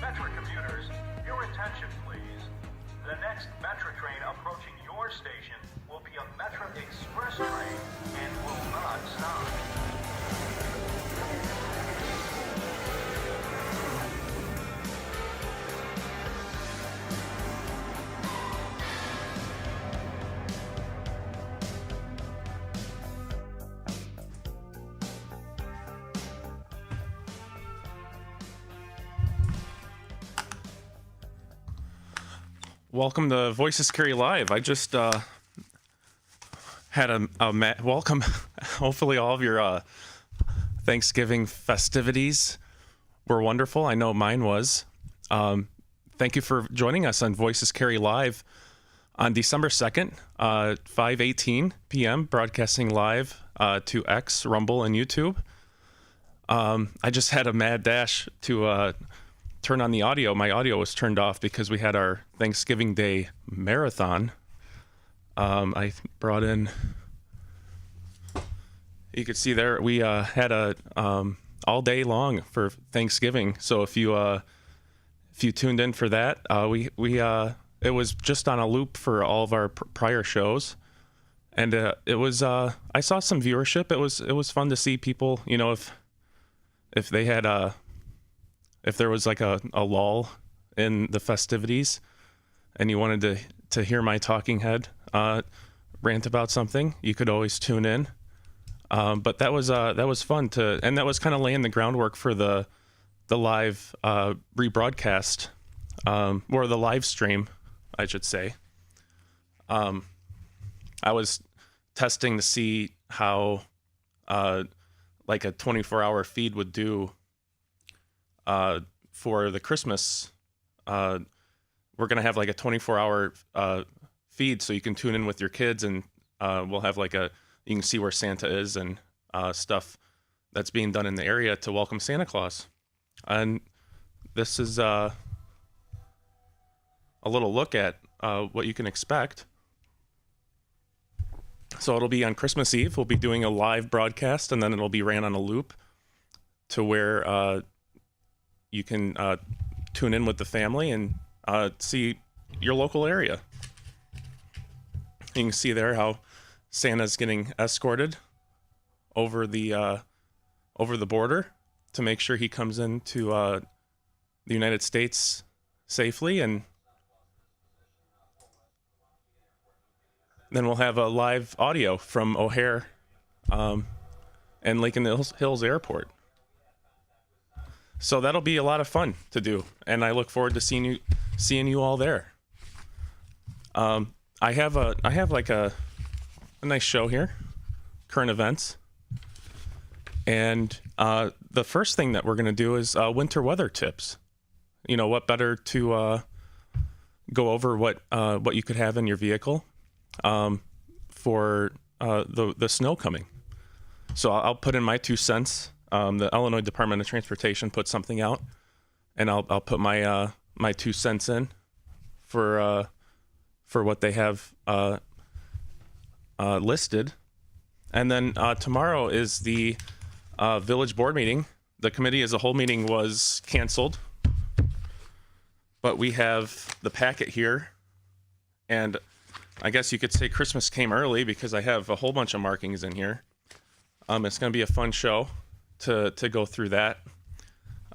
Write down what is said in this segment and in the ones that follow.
Metra commuters, your attention please. The next Metra train approaching your station will be a Metra Express train and will not stop. Welcome to Voices Cary Live. I just had a welcome. Hopefully all of your Thanksgiving festivities were wonderful. I know mine was. Thank you for joining us on Voices Cary Live on December 2nd, 5:18 p.m., broadcasting live to X, Rumble, and YouTube. I just had a mad dash to turn on the audio. My audio was turned off because we had our Thanksgiving Day marathon. I brought in, you could see there, we had a all day long for Thanksgiving. So if you tuned in for that, it was just on a loop for all of our prior shows, and it was I saw some viewership. It was fun to see people. You know, if they had if there was like a lull in the festivities and you wanted to hear my talking head rant about something, you could always tune in. But that was fun and that was kind of laying the groundwork for the live rebroadcast, or the live stream, I should say. I was testing to see how like a 24-hour feed would do for the Christmas. We're going to have like a 24-hour feed, so you can tune in with your kids, and we'll have like you can see where Santa is and stuff that's being done in the area to welcome Santa Claus. And this is a little look at what you can expect. So it'll be on Christmas Eve. We'll be doing a live broadcast, and then it'll be ran on a loop to where you can tune in with the family and see your local area. You can see there how Santa's getting escorted over the border to make sure he comes into the United States safely, and then we'll have a live audio from O'Hare and Lincoln Hills Airport. So that'll be a lot of fun to do, and I look forward to seeing you all there. I have like a nice show here, current events, and the first thing that we're going to do is winter weather tips. You know, what better to go over what you could have in your vehicle for the snow coming. So I'll put in my 2 cents. The Illinois Department of Transportation put something out, and I'll put my 2 cents in for what they have listed. And then tomorrow is the village board meeting. The committee as a whole meeting was canceled, but we have the packet here, and I guess you could say Christmas came early because I have a whole bunch of markings in here. It's going to be a fun show to go through that.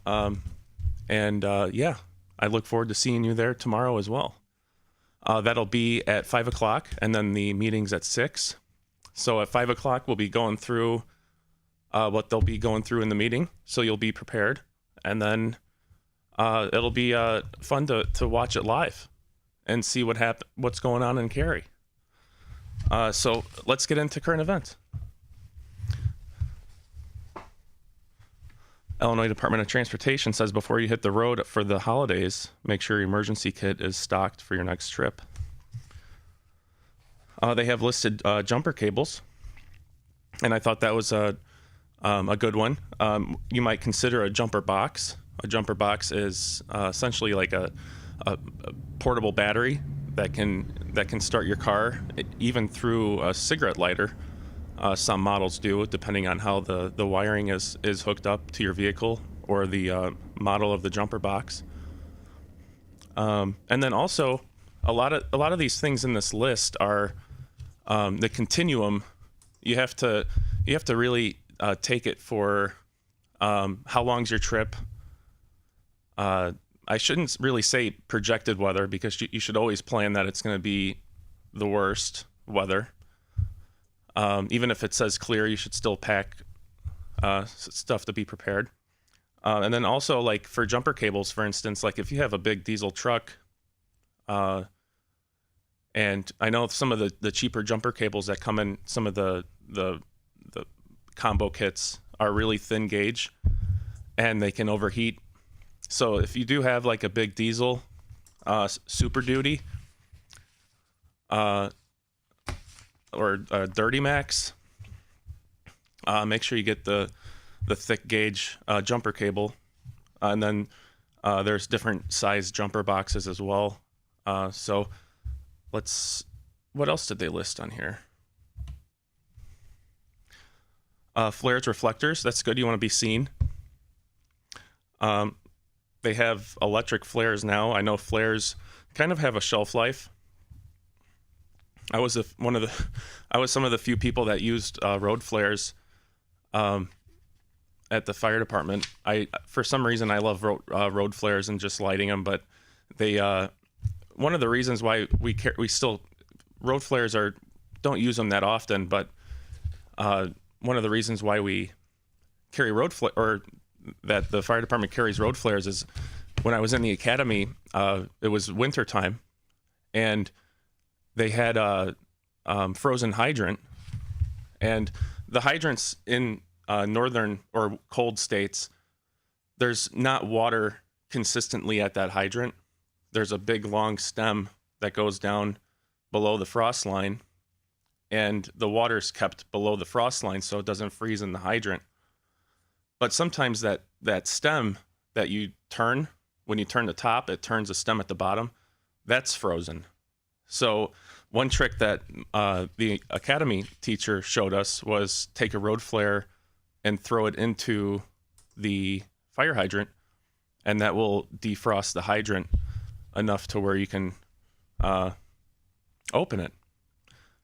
Yeah, I look forward to seeing you there tomorrow as well. That'll be at 5 o'clock, and then the meeting's at 6. So at 5 o'clock, we'll be going through what they'll be going through in the meeting, so you'll be prepared. And then it'll be fun to watch it live and see what's going on in Cary. So let's get into current events. Illinois Department of Transportation says before you hit the road for the holidays, make sure your emergency kit is stocked for your next trip. They have listed jumper cables, and I thought that was a good one. You might consider a jumper box. A jumper box is essentially like a portable battery that can start your car even through a cigarette lighter. Some models do, depending on how the wiring is hooked up to your vehicle or the model of the jumper box. And then also a lot of these things in this list are the continuum. You have to really take it for how long's your trip. I shouldn't really say projected weather, because you should always plan that it's going to be the worst weather. Even if it says clear, you should still pack stuff to be prepared. And then also, like for jumper cables, for instance, like if you have a big diesel truck, and I know some of the cheaper jumper cables that come in some of the combo kits are really thin gauge, and they can overheat. So if you do have like a big diesel, Super Duty, or Dirty Max, make sure you get the thick gauge jumper cable. And then there's different size jumper boxes as well. So what else did they list on here? Flares, reflectors, that's good. You want to be seen. They have electric flares now. I know flares kind of have a shelf life. I was some of the few people that used road flares at the fire department. For some reason, I love road flares and just lighting them. But they one of the reasons why we still road flares don't use them that often. But one of the reasons why we carry or that the fire department carries road flares is when I was in the academy, it was winter time, and they had a frozen hydrant, and the hydrants in northern or cold states, there's not water consistently at that hydrant. There's a big long stem that goes down below the frost line, and the water's kept below the frost line so it doesn't freeze in the hydrant. But sometimes that stem that you turn, when you turn the top, it turns the stem at the bottom. That's frozen. So one trick that the academy teacher showed us was take a road flare and throw it into the fire hydrant, and that will defrost the hydrant enough to where you can open it.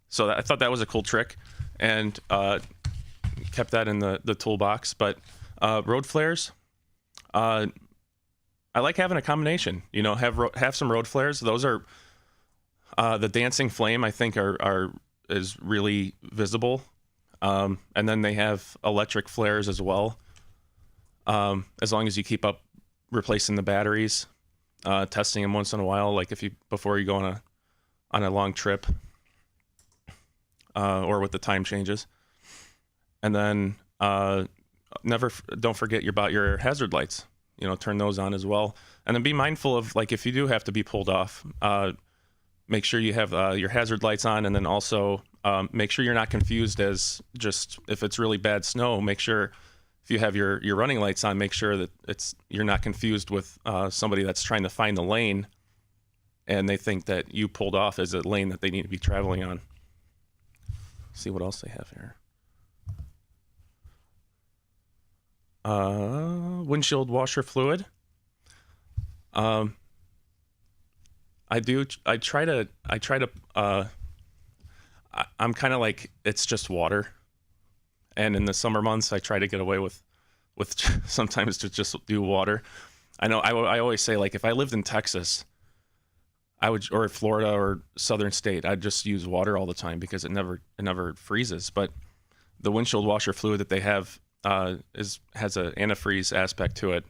So I thought that was a cool trick, and kept that in the toolbox. But road flares, I like having a combination. Have some road flares. Those are the dancing flame, I think, is really visible. And then they have electric flares as well. As long as you keep up replacing the batteries, testing them once in a while, like before you go on a long trip, or with the time changes. And then don't forget about your hazard lights. Turn those on as well. And then be mindful of, like, if you do have to be pulled off, make sure you have your hazard lights on, and then also make sure you're not confused as just if it's really bad snow. Make sure if you have your running lights on, make sure that you're not confused with somebody that's trying to find the lane, and they think that you pulled off as a lane that they need to be traveling on. Let's see what else they have here. Windshield washer fluid. I'm kind of like, it's just water. And in the summer months, I try to get away with sometimes to just do water. I know I always say, like, if I lived in Texas, or Florida or Southern state, I'd just use water all the time because it never freezes. But the windshield washer fluid that they have has an antifreeze aspect to it,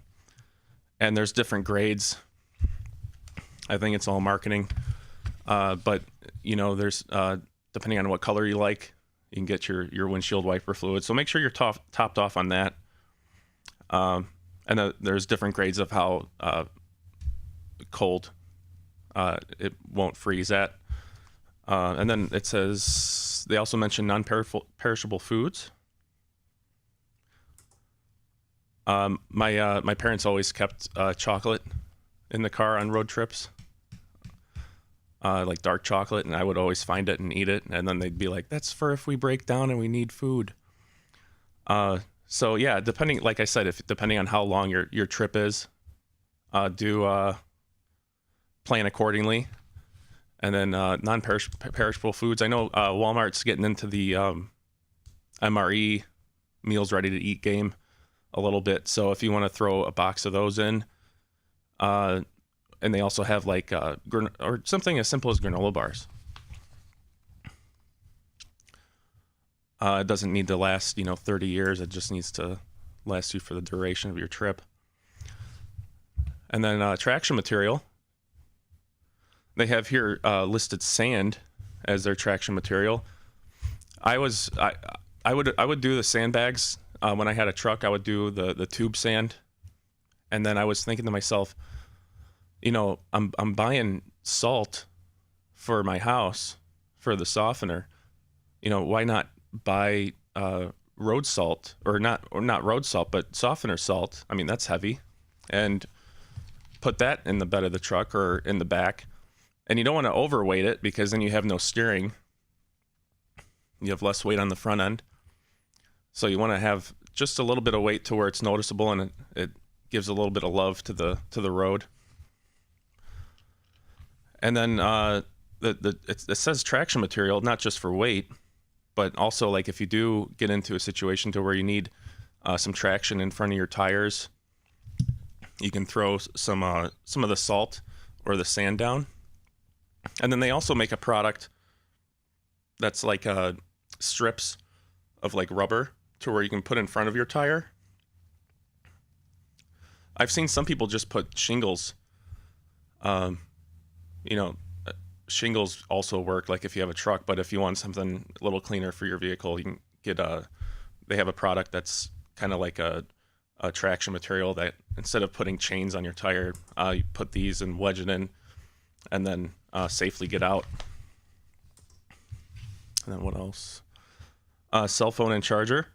and there's different grades. I think it's all marketing, but there's depending on what color you like, you can get your windshield wiper fluid. So make sure you're topped off on that. And there's different grades of how cold it won't freeze at. And then it says they also mention non-perishable foods. My parents always kept chocolate in the car on road trips, like dark chocolate, and I would always find it and eat it. And then they'd be like, "That's for if we break down and we need food." So yeah, like I said, depending on how long your trip is, do plan accordingly. And then non-perishable foods. I know Walmart's getting into the MRE, meals ready to eat game a little bit. So if you want to throw a box of those in, and they also have like or something as simple as granola bars. It doesn't need to last 30 years. It just needs to last you for the duration of your trip. And then traction material. They have here listed sand as their traction material. I would do the sandbags when I had a truck. I would do the tube sand, and then I was thinking to myself, I'm buying salt for my house for the softener. Why not buy road salt or not road salt, but softener salt? I mean, that's heavy, and put that in the bed of the truck or in the back. And you don't want to overweight it because then you have no steering. You have less weight on the front end. So you want to have just a little bit of weight to where it's noticeable, and it gives a little bit of love to the road. And then it says traction material, not just for weight, but also like if you do get into a situation to where you need some traction in front of your tires, you can throw some of the salt or the sand down. And then they also make a product that's like strips of like rubber to where you can put in front of your tire. I've seen some people just put shingles. Shingles also work like if you have a truck, but if you want something a little cleaner for your vehicle, you can get they have a product that's kind of like a traction material that instead of putting chains on your tire, you put these and wedge it in and then safely get out. And then what else? Cell phone and charger.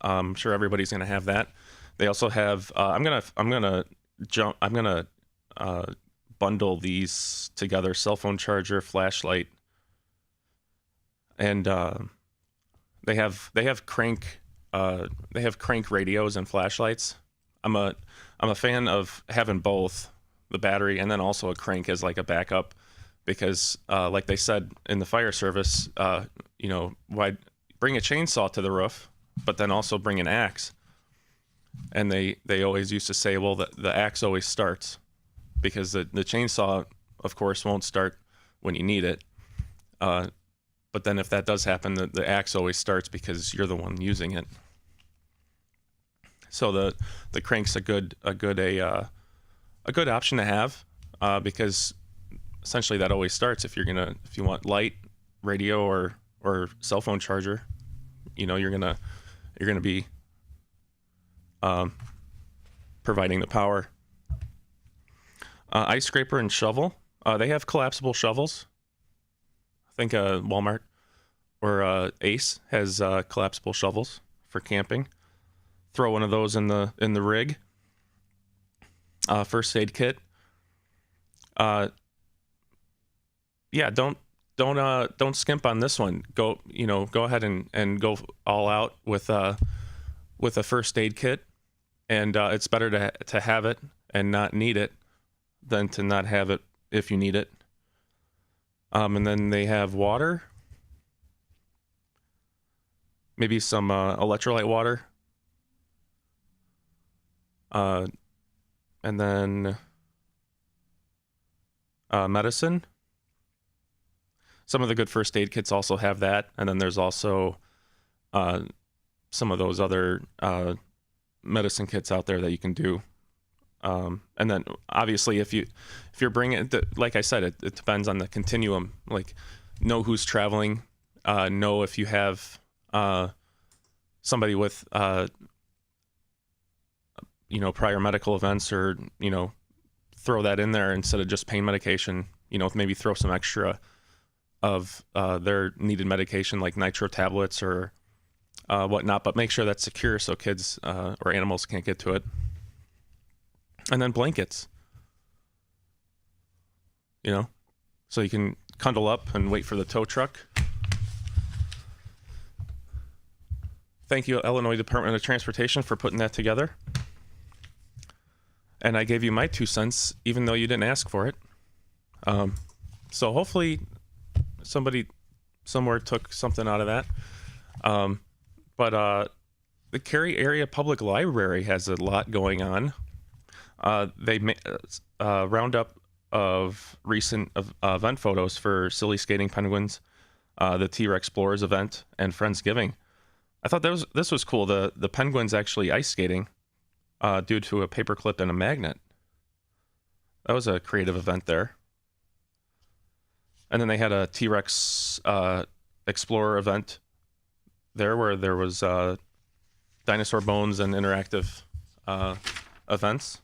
I'm sure everybody's gonna have that. They also have. I'm gonna bundle these together: cell phone charger, flashlight, and they have crank radios and flashlights. I'm a fan of having both, the battery and then also a crank as like a backup, because like they said in the fire service, why bring a chainsaw to the roof, but then also bring an axe. And they always used to say, well, the axe always starts, because the chainsaw, of course, won't start when you need it. But then if that does happen, the axe always starts because you're the one using it. So the crank's a good option to have, because essentially that always starts if you want light, radio, or cell phone charger. You're gonna be providing the power. Ice scraper and shovel. They have collapsible shovels. I think Walmart or Ace has collapsible shovels for camping. Throw one of those in the rig. First aid kit. Don't skimp on this one. Go ahead and go all out with a first aid kit, and it's better to have it and not need it than to not have it if you need it. And then they have water, maybe some electrolyte water, and then medicine. Some of the good first aid kits also have that, and then there's also some of those other medicine kits out there that you can do. And then obviously if you're bringing it, like I said, it depends on the continuum. Like, know who's traveling, know if you have somebody with prior medical events, or throw that in there instead of just pain medication. Maybe throw some extra of their needed medication like nitro tablets or whatnot, but make sure that's secure so kids or animals can't get to it. And then blankets, so you can cuddle up and wait for the tow truck. Thank you, Illinois Department of Transportation, for putting that together. And I gave you my 2 cents, even though you didn't ask for it. So hopefully somebody somewhere took something out of that. But the Cary Area Public Library has a lot going on. They roundup of recent event photos for Silly Skating Penguins, the T-Rex Explorers event, and Friendsgiving. I thought this was cool. The Penguins actually ice skating due to a paperclip and a magnet. That was a creative event there. And then they had a T-Rex Explorer event there where there was dinosaur bones and interactive events.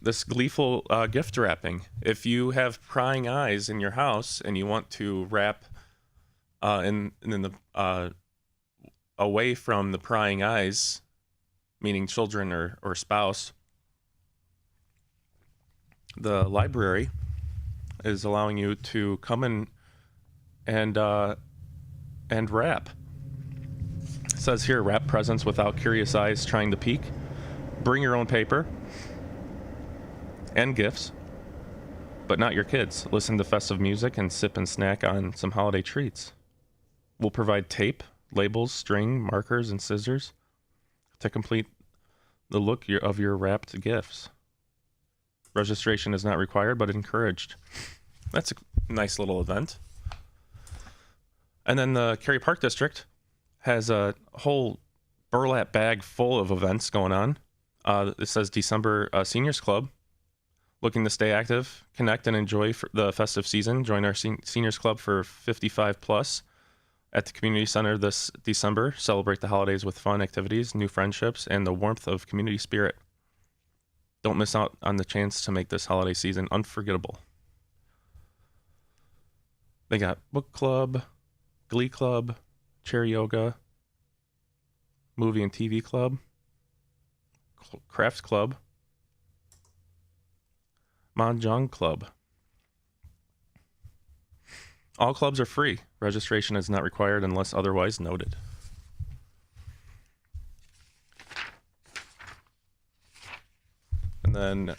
This gleeful gift wrapping. If you have prying eyes in your house and you want to wrap in the away from the prying eyes, meaning children or spouse, the library is allowing you to come in and wrap. It says here, wrap presents without curious eyes trying to peek. Bring your own paper and gifts, but not your kids. Listen to festive music and sip and snack on some holiday treats. We'll provide tape, labels, string, markers, and scissors to complete the look of your wrapped gifts. Registration is not required, but encouraged. That's a nice little event. And then the Cary Park District has a whole burlap bag full of events going on. It says December Seniors Club. Looking to stay active, connect, and enjoy the festive season. Join our Seniors Club for 55 plus at the Community Center this December. Celebrate the holidays with fun activities, new friendships, and the warmth of community spirit. Don't miss out on the chance to make this holiday season unforgettable. They got book club, glee club, chair yoga, movie and TV club, crafts club, Mahjong club. All clubs are free. Registration is not required unless otherwise noted. And then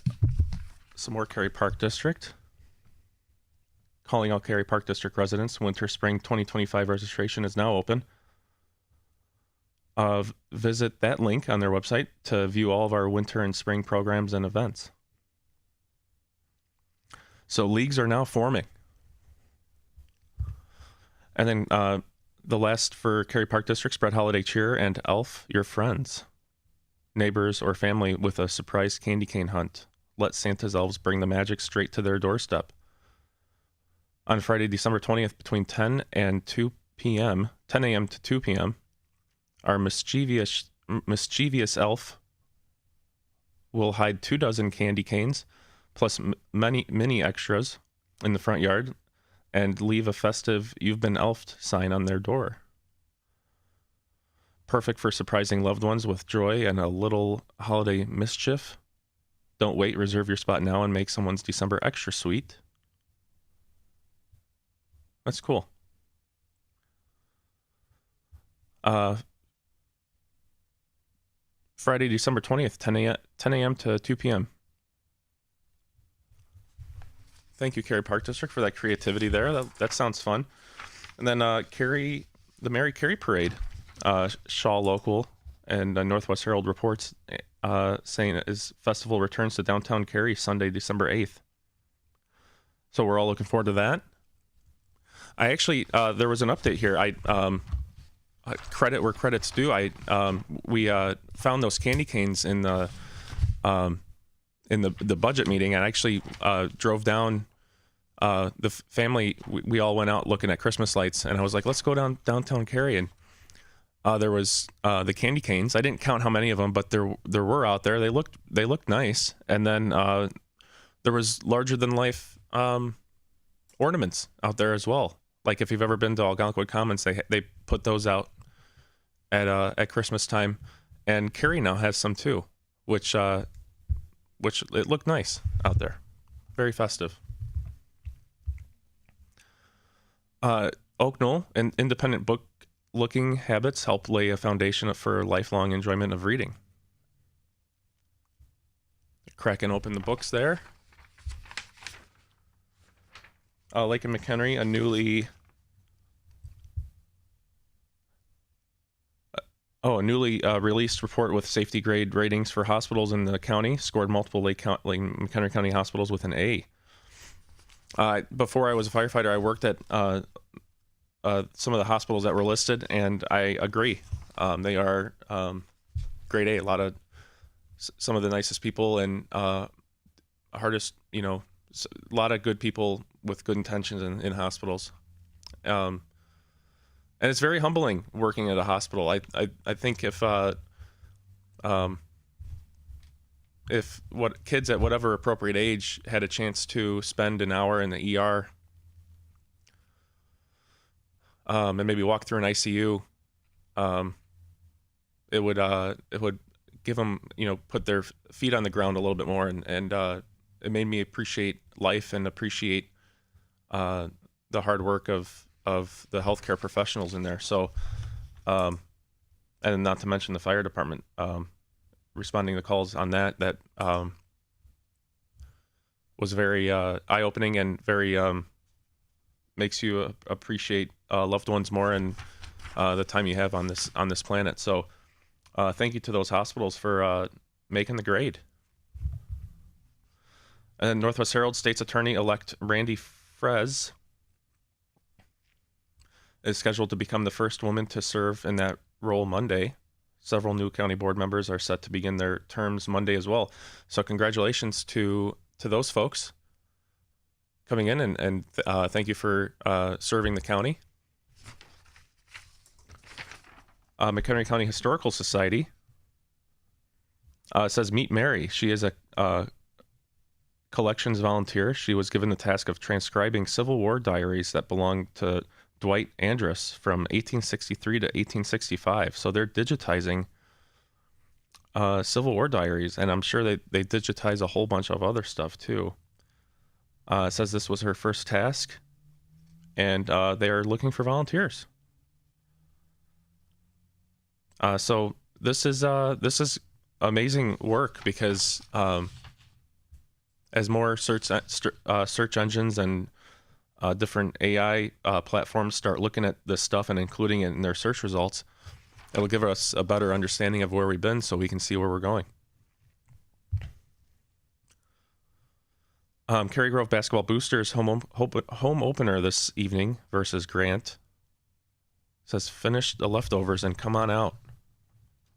some more Cary Park District. Calling all Cary Park District residents, winter spring 2025 registration is now open. Visit that link on their website to view all of our winter and spring programs and events. So leagues are now forming. And then the last for Cary Park District, spread holiday cheer and elf your friends, neighbors, or family with a surprise candy cane hunt. Let Santa's elves bring the magic straight to their doorstep. On Friday, December 20th, between 10 and 2 p.m., 10 a.m. to 2 p.m., our mischievous elf will hide 24 candy canes, plus many extras in the front yard, and leave a festive "You've been elfed" sign on their door. Perfect for surprising loved ones with joy and a little holiday mischief. Don't wait, reserve your spot now and make someone's December extra sweet. That's cool. Friday, December 20th, 10 a.m. to 2 p.m. Thank you, Cary Park District, for that creativity there. That sounds fun. And then the Merry Cary Parade, Shaw Local and Northwest Herald reports saying his festival returns to downtown Cary Sunday, December 8th. So we're all looking forward to that. I actually, there was an update here. Credit where credit's due. We found those candy canes in the budget meeting, and I actually drove down. The family, we all went out looking at Christmas lights, and I was like, let's go downtown Cary. And there was the candy canes. I didn't count how many of them, but there were out there. They looked nice. And then there was larger than life ornaments out there as well. Like if you've ever been to Algonquin Commons, they put those out at Christmas time, and Cary now has some too, which it looked nice out there, very festive. Oak Knoll, an independent book looking habits help lay a foundation for lifelong enjoyment of reading. Cracking open the books there. Lake and McHenry, a newly released report with safety grade ratings for hospitals in the county scored multiple Lake McHenry County hospitals with an A. Before I was a firefighter, I worked at some of the hospitals that were listed, and I agree. They are grade A. Some of the nicest people and hardest, a lot of good people with good intentions in hospitals. And it's very humbling working at a hospital. I think if kids at whatever appropriate age had a chance to spend an hour in the ER and maybe walk through an ICU, it would give them, put their feet on the ground a little bit more, and it made me appreciate life and appreciate the hard work of the healthcare professionals in there. So, and not to mention the fire department responding to calls on that was very eye-opening and very makes you appreciate loved ones more and the time you have on this planet. So, thank you to those hospitals for making the grade. And then Northwest Herald State's Attorney-elect Randy Frez is scheduled to become the first woman to serve in that role Monday. Several new county board members are set to begin their terms Monday as well. So congratulations to those folks coming in, and thank you for serving the county. McHenry County Historical Society says meet Mary. She is a collections volunteer. She was given the task of transcribing Civil War diaries that belonged to Dwight Andrus from 1863 to 1865. So they're digitizing Civil War diaries, and I'm sure they digitize a whole bunch of other stuff too. It says this was her first task, and they are looking for volunteers. So this is amazing work, because as more search engines and different AI platforms start looking at this stuff and including it in their search results, it'll give us a better understanding of where we've been, so we can see where we're going. Cary Grove basketball boosters home opener this evening versus Grant. Says finish the leftovers and come on out.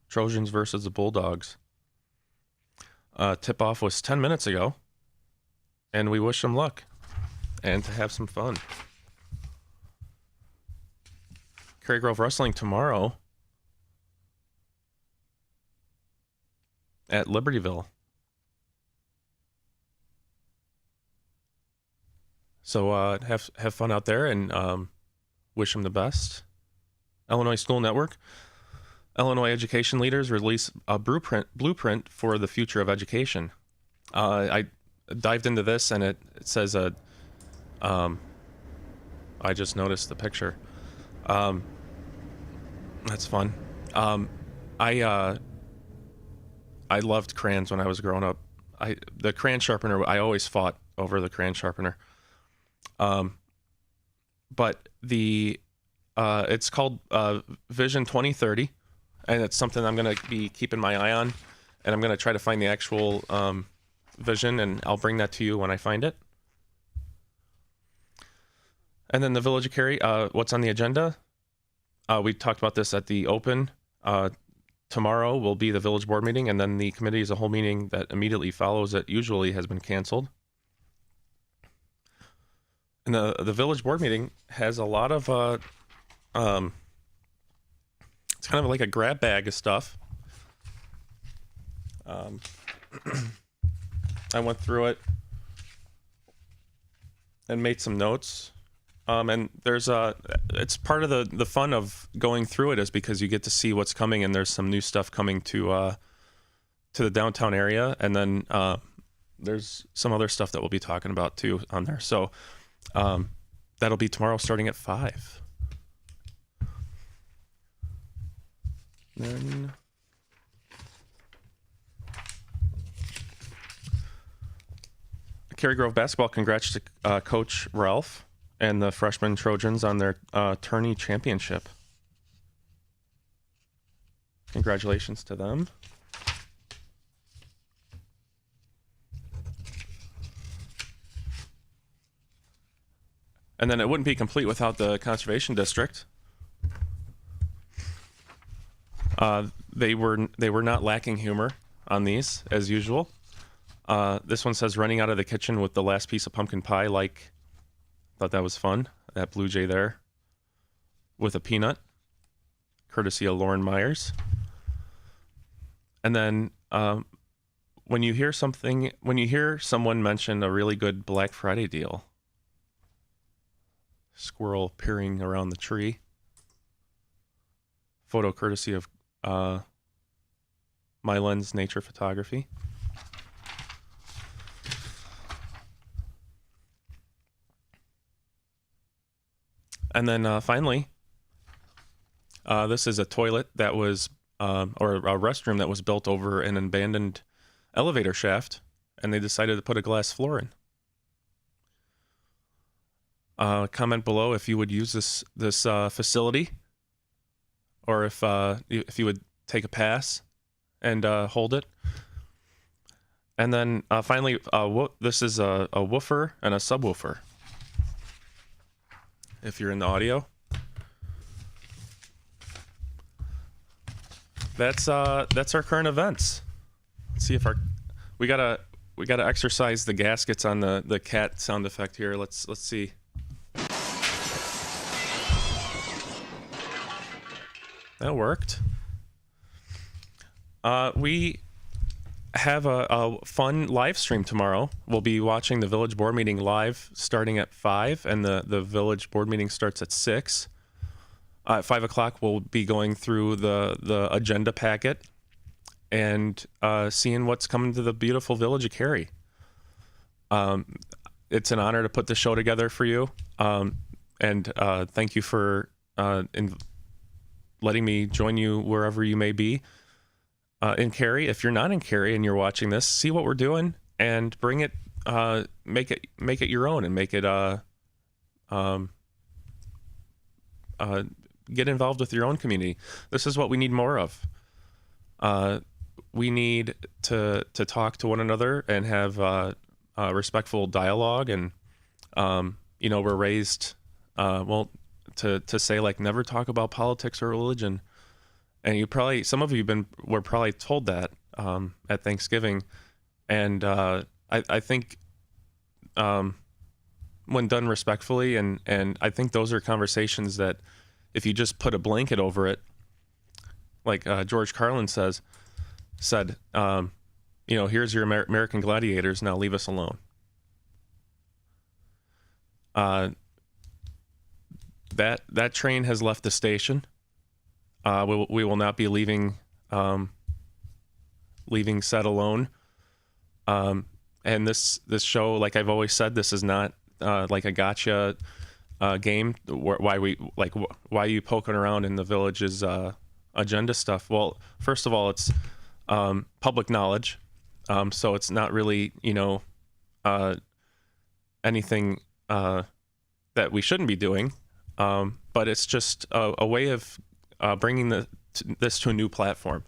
Trojans versus the Bulldogs. Tip-off was 10 minutes ago, and we wish them luck and to have some fun. Cary Grove wrestling tomorrow at Libertyville. So have fun out there, and wish them the best. Illinois School Network. Illinois education leaders release a blueprint for the future of education. I dived into this, and it says I just noticed the picture. That's fun. I loved crayons when I was growing up. The crayon sharpener, I always fought over the crayon sharpener. But it's called Vision 2030, and it's something I'm going to be keeping my eye on, and I'm going to try to find the actual vision, and I'll bring that to you when I find it. And then the Village of Cary, what's on the agenda? We talked about this at the open. Tomorrow will be the village board meeting, and then the committee as a whole meeting that immediately follows it usually has been canceled. And the village board meeting has a lot of it's kind of like a grab bag of stuff. I went through it and made some notes. And there's it's part of the fun of going through it is because you get to see what's coming, and there's some new stuff coming to the downtown area, and then there's some other stuff that we'll be talking about too on there. So that'll be tomorrow starting at 5. Then Cary Grove basketball congrats to Coach Ralph and the freshman Trojans on their tourney championship. Congratulations to them. And then it wouldn't be complete without the Conservation District. They were not lacking humor on these, as usual. This one says running out of the kitchen with the last piece of pumpkin pie. Thought that was fun. That Blue Jay there with a peanut, courtesy of Lauren Myers. And then when you hear someone mention a really good Black Friday deal, squirrel peering around the tree. Photo courtesy of My Lens Nature Photography. And then finally, this is a toilet that was, or a restroom that was built over an abandoned elevator shaft, and they decided to put a glass floor in. Comment below if you would use this facility, or if you would take a pass and hold it. And then finally, this is a woofer and a subwoofer. If you're in the audio, that's our current events. Let's see if we gotta exercise the gaskets on the cat sound effect here. Let's see. That worked. We have a fun live stream tomorrow. We'll be watching the village board meeting live starting at 5, and the village board meeting starts at 6. At 5 o'clock, we'll be going through the agenda packet and seeing what's coming to the beautiful village of Cary. It's an honor to put the show together for you, and thank you for letting me join you wherever you may be in Cary. If you're not in Cary and you're watching this, see what we're doing and bring it, make it your own, and make it get involved with your own community. This is what we need more of. We need to talk to one another and have respectful dialogue, and we're raised to say, like, never talk about politics or religion. And some of you were probably told that at Thanksgiving. And I think when done respectfully, and I think those are conversations that if you just put a blanket over it, like George Carlin said, here's your American gladiators, now leave us alone. That train has left the station. We will not be leaving set alone. And this show, like I've always said, this is not like a gotcha game. Why are you poking around in the village's agenda stuff? Well, first of all, it's public knowledge, so it's not really anything that we shouldn't be doing. But it's just a way of bringing this to a new platform,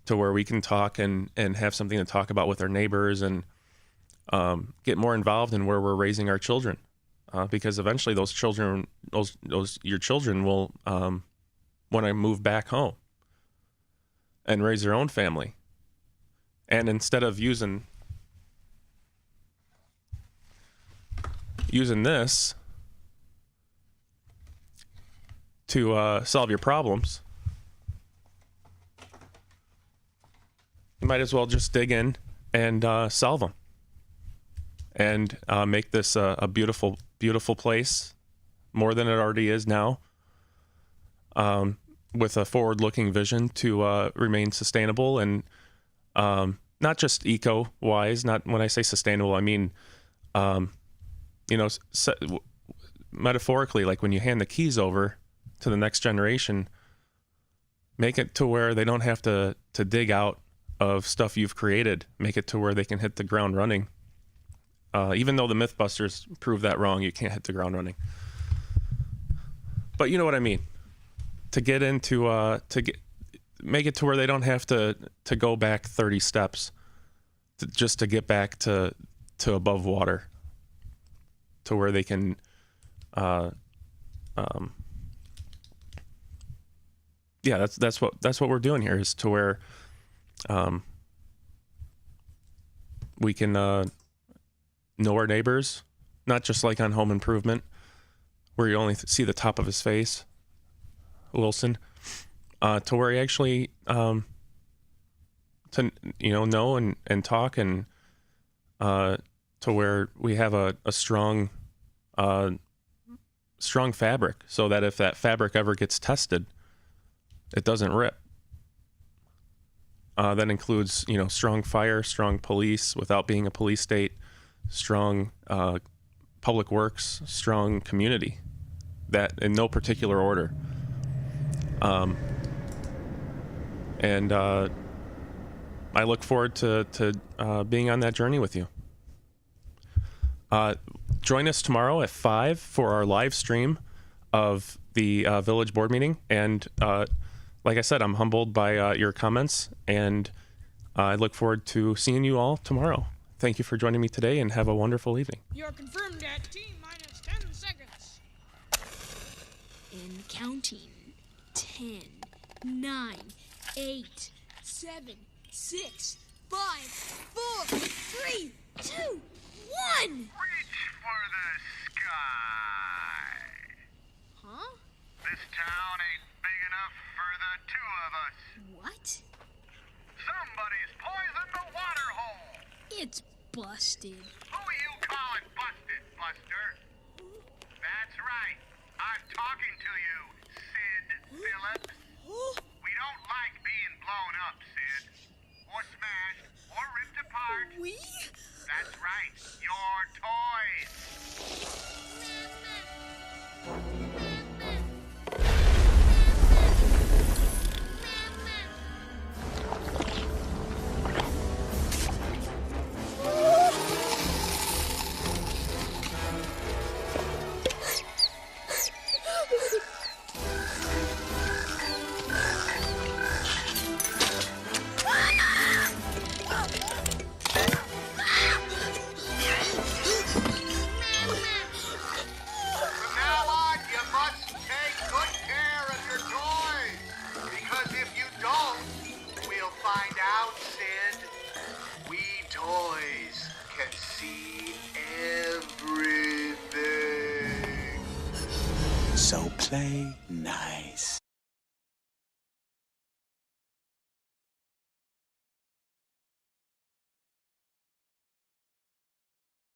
to where we can talk and have something to talk about with our neighbors, and get more involved in where we're raising our children, because eventually your children will want to move back home and raise their own family. And instead of using this to solve your problems, you might as well just dig in and solve them, and make this a beautiful, beautiful place, more than it already is now, with a forward-looking vision to remain sustainable, and not just eco-wise. Not when I say sustainable, I mean metaphorically, like when you hand the keys over to the next generation, Make it to where they don't have to dig out of stuff you've created. Make it to where they can hit the ground running. Even though the Mythbusters proved that wrong, you can't hit the ground running. But you know what I mean. To get into make it to where they don't have to go back 30 steps just to get back to above water, to where they can that's what we're doing here, is to where we can know our neighbors, not just like on Home Improvement, where you only see the top of his face, Wilson, to where he actually to know and talk, and to where we have a strong fabric, so that if that fabric ever gets tested, it doesn't rip. That includes, strong fire, strong police without being a police state, strong public works, strong community, that in no particular order. And I look forward to being on that journey with you. Join us tomorrow at 5 for our live stream of the village board meeting. And like I said, I'm humbled by your comments, and I look forward to seeing you all tomorrow. Thank you for joining me today, and have a wonderful evening. You're confirmed at T-minus 10 seconds. And counting. 10, 9, 8, 7, 6, 5, 4, 3, 2, 1. Reach for the sky. Huh? This town ain't big enough for the two of us. What? Somebody's poisoned the water hole. It's busted. Who you calling busted, Buster? That's right. I'm talking to you, Sid Phillips. We don't like being blown up, Sid. Or smashed, or ripped apart. We? That's right. Your toys. From now on, you must take good care of your toys. Because if you don't, we'll find out, Sid. We toys can see everything. So play nice.